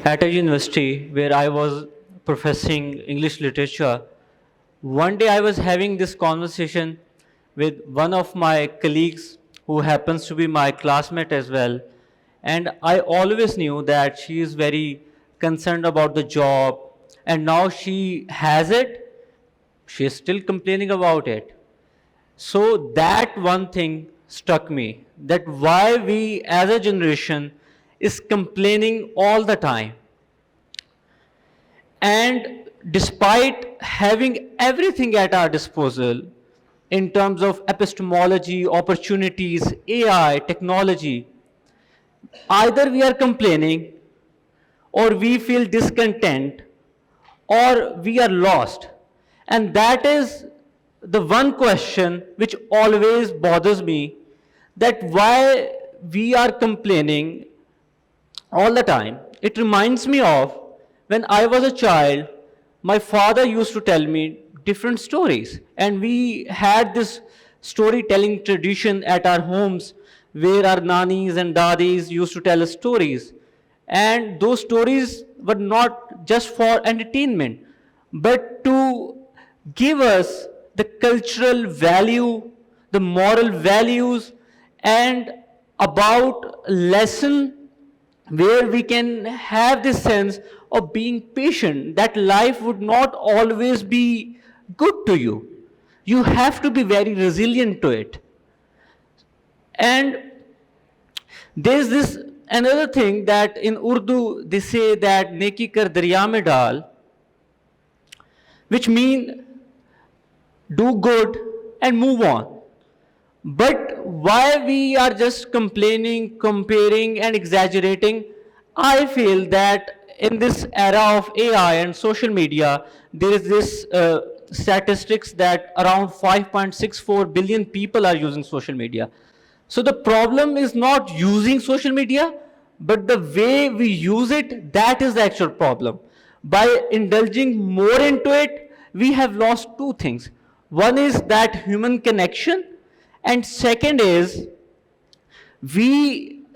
At a university where I was professing English literature, one day I was having this conversation with one of my colleagues who happens to be my classmate as well. And I always knew that she is very concerned about the job, and now she has it, she is still complaining about it. So that one thing struck me, that why we as a generation is complaining all the time. And despite having everything at our disposal in terms of epistemology, opportunities, AI, technology, either we are complaining or we feel discontent or we are lost. And that is the one question which always bothers me, that why we are complaining all the time. It reminds me of when I was a child, my father used to tell me different stories, and we had this storytelling tradition at our homes where our nannies and daddies used to tell us stories. And those stories were not just for entertainment, but to give us the cultural value, the moral values, and about lesson where we can have this sense of being patient, that life would not always be good to you. You have to be very resilient to it. And there's this another thing that in Urdu they say that neki kar darya mein dal, which mean do good and move on. But why we are just complaining, comparing, and exaggerating? I feel that in this era of AI and social media, there is this statistics that around 5.64 billion people are using social media. So the problem is not using social media, but the way we use it, that is the actual problem. By indulging more into it, we have lost two things. One is that human connection, and second is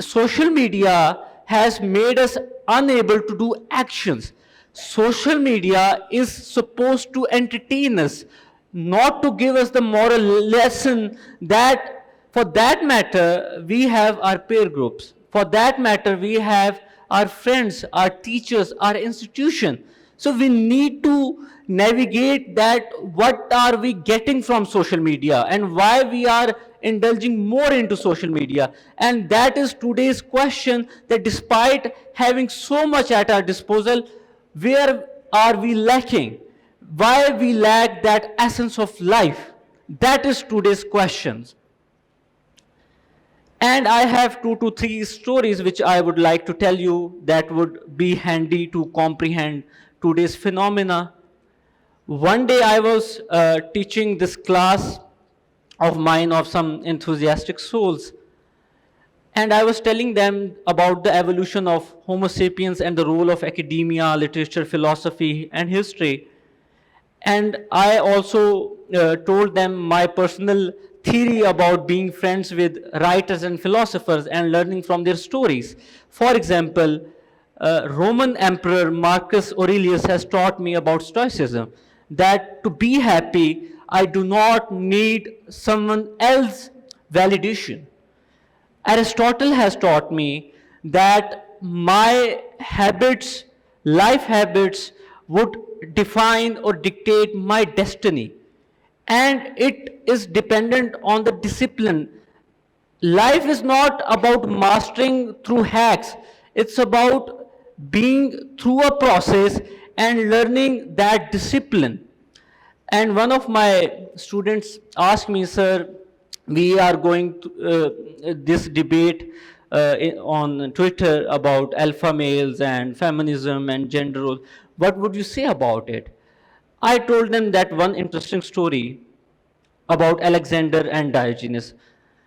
social media has made us unable to do actions. Social media is supposed to entertain us, not to give us the moral lesson. That for that matter we have our peer groups, for that matter we have our friends, our teachers, our institution. So we need to navigate that what are we getting from social media and why we are indulging more into social media. And that is today's question, that despite having so much at our disposal, where are we lacking? Why we lack that essence of life? That is today's questions. And I have 2 to 3 stories which I would like to tell you that would be handy to comprehend today's phenomena. One day I was teaching this class of mine of some enthusiastic souls, and I was telling them about the evolution of Homo sapiens and the role of academia, literature, philosophy, and history. And I also told them my personal theory about being friends with writers and philosophers and learning from their stories. For example, Roman Emperor Marcus Aurelius has taught me about Stoicism, that to be happy, I do not need someone else's validation. Aristotle has taught me that my habits, life habits, would define or dictate my destiny. And it is dependent on the discipline. Life is not about mastering through hacks, it's about being through a process and learning that discipline. And one of my students asked me, sir, we are going to this debate on Twitter about alpha males and feminism and gender roles. What would you say about it? I told them that one interesting story about Alexander and Diogenes.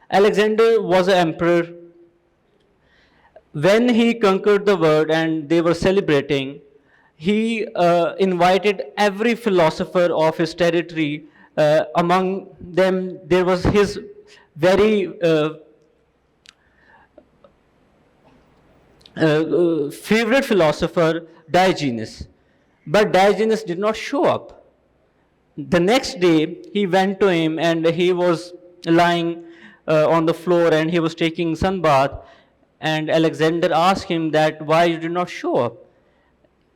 Alexander was an emperor. When he conquered the world and they were celebrating, he invited every philosopher of his territory. Among them, there was his very favorite philosopher, Diogenes. But Diogenes did not show up. The next day, he went to him and he was lying on the floor and he was taking sun bath. And Alexander asked him that why you did not show up.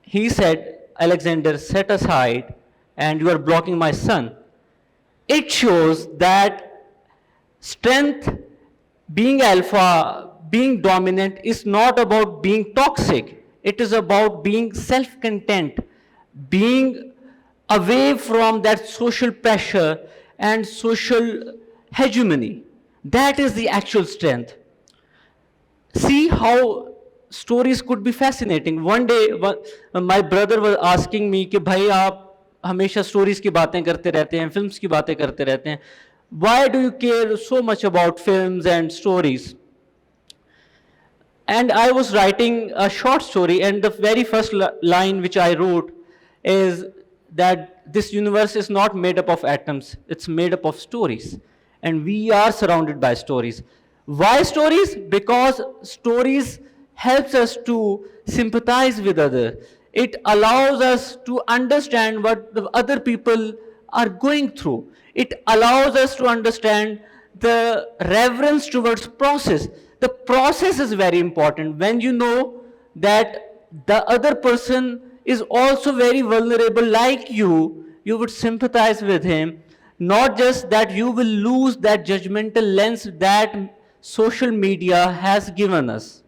He said, Alexander, set aside and you are blocking my sun. It shows that strength, being alpha, being dominant is not about being toxic. It is about being self-content, being away from that social pressure and social hegemony. That is the actual strength. See how stories could be fascinating. One day, my brother was asking me कि भाई आप हमेशा stories की बातें करते रहते हैं, films की बातें करते रहते हैं. Why do you care so much about films and stories? And I was writing a short story, and the very first line which I wrote is that this universe is not made up of atoms, it's made up of stories. And we are surrounded by stories. Why stories? Because stories helps us to sympathize with others. It allows us to understand what the other people are going through. It allows us to understand the reverence towards process. The process is very important. When you know that the other person is also very vulnerable like you would sympathize with him. Not just that you will lose that judgmental lens that social media has given us.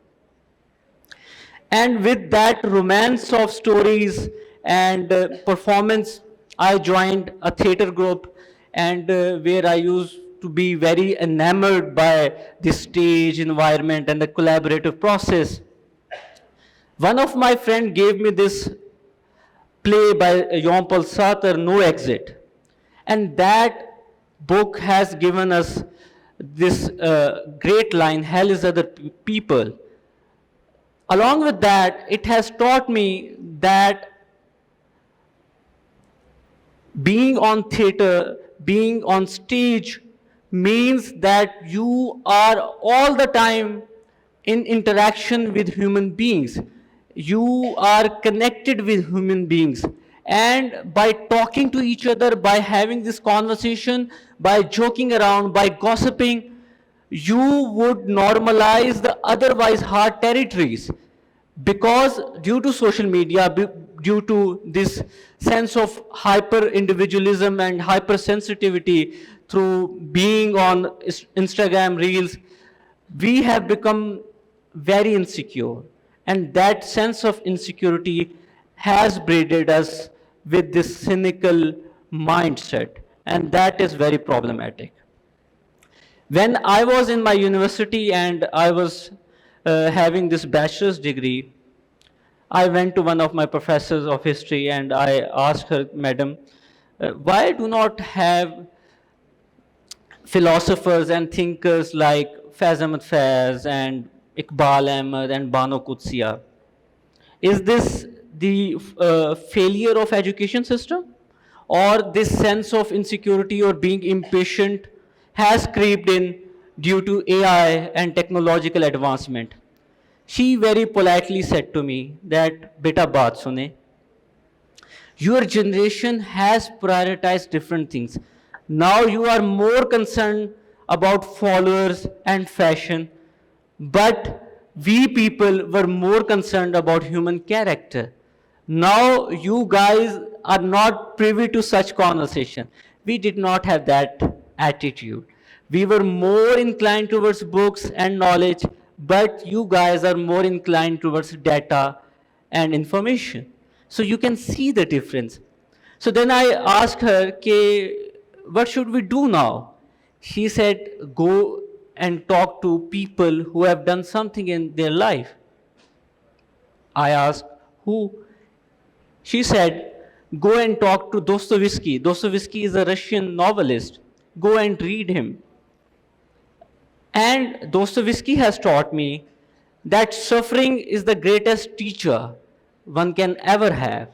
And with that romance of stories and performance, I joined a theater group, and where I used to be very enamored by the stage environment and the collaborative process. One of my friends gave me this play by Jean-Paul Sartre, No Exit. And that book has given us this great line, hell is other people. Along with that, it has taught me that being on theater, being on stage means that you are all the time in interaction with human beings. You are connected with human beings. And by talking to each other, by having this conversation, by joking around, by gossiping, you would normalize the otherwise hard territories. Because due to social media, due to this sense of hyper individualism and hypersensitivity through being on Instagram reels, we have become very insecure. And that sense of insecurity has breeded us with this cynical mindset, and that is very problematic. When I was in my university and I was having this bachelor's degree, I went to one of my professors of history and I asked her, Madam, why do not have philosophers and thinkers like Faiz Ahmad Faiz and Iqbal Ahmed and Bano Qudsiya? Is this the failure of education system, or this sense of insecurity or being impatient has creeped in due to AI and technological advancement? She very politely said to me that, Beta baat sune, your generation has prioritized different things. Now you are more concerned about followers and fashion, but we people were more concerned about human character. Now you guys are not privy to such conversation. We did not have that attitude. We were more inclined towards books and knowledge, but you guys are more inclined towards data and information. So you can see the difference. So then I asked her, what should we do now? She said, go and talk to people who have done something in their life. I asked, who? She said, go and talk to Dostoevsky. Dostoevsky is a Russian novelist. Go and read him. And Dostoevsky has taught me that suffering is the greatest teacher one can ever have.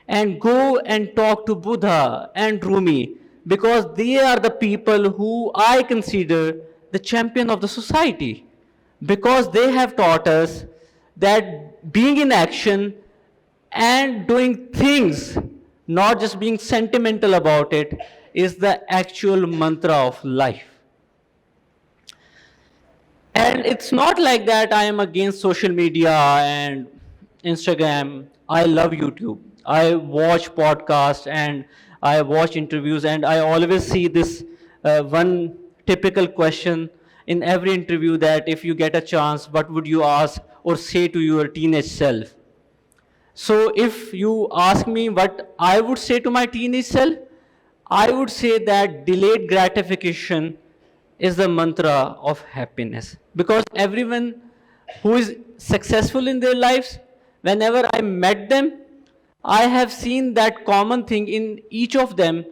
And go and talk to Buddha and Rumi, because they are the people who I consider the champion of the society, because they have taught us that being in action and doing things, not just being sentimental about it, is the actual mantra of life. And it's not like that I am against social media and Instagram. I love YouTube. I watch podcasts and I watch interviews, and I always see this one typical question in every interview, that if you get a chance, what would you ask or say to your teenage self? So if you ask me what I would say to my teenage self, I would say that delayed gratification is the mantra of happiness. Because everyone who is successful in their lives, whenever I met them, I have seen that common thing in each of them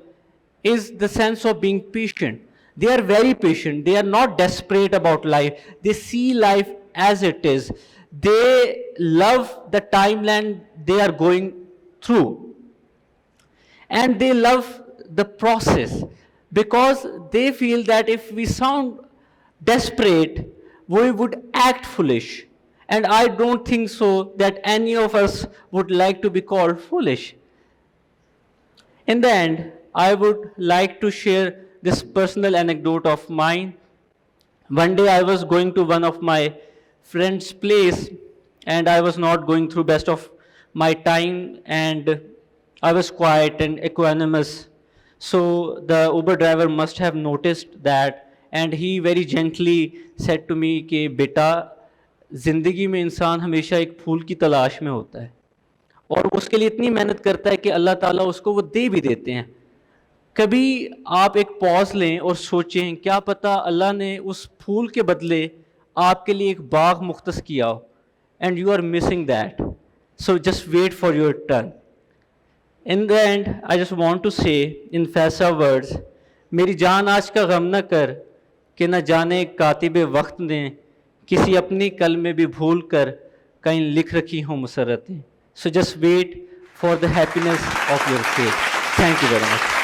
is the sense of being patient. They are very patient. They are not desperate about life. They see life as it is. They love the timeline they are going through. And they love the process, because they feel that if we sound desperate, we would act foolish. And I don't think so that any of us would like to be called foolish. In the end, I would like to share this personal anecdote of mine. One day I was going to one of my friend's place, and I was not going through best of my time, and I was quiet and equanimous. So the Uber driver must have noticed that, and he very gently said to me कि बेटा, ज़िंदगी में इंसान हमेशा एक फूल की तलाश में होता है, और वो उसके लिए इतनी मेहनत करता है कि अल्लाह ताला उसको वो दे भी देते हैं. कभी आप एक पॉज लें और सोचें, क्या पता अल्लाह ने उस फूल के बदले आपके लिए एक बाग मुख्तस किया हो, and you are missing that. So just wait for your turn. In the end, I just want to say in फैसा words, मेरी जान आज का गम न कर कि न जाने कातिबे वक्त ने किसी अपनी कल में भी भूल कर कहीं लिख रखी हों मुसरतें. So just wait for the happiness of your fate. Thank you very much.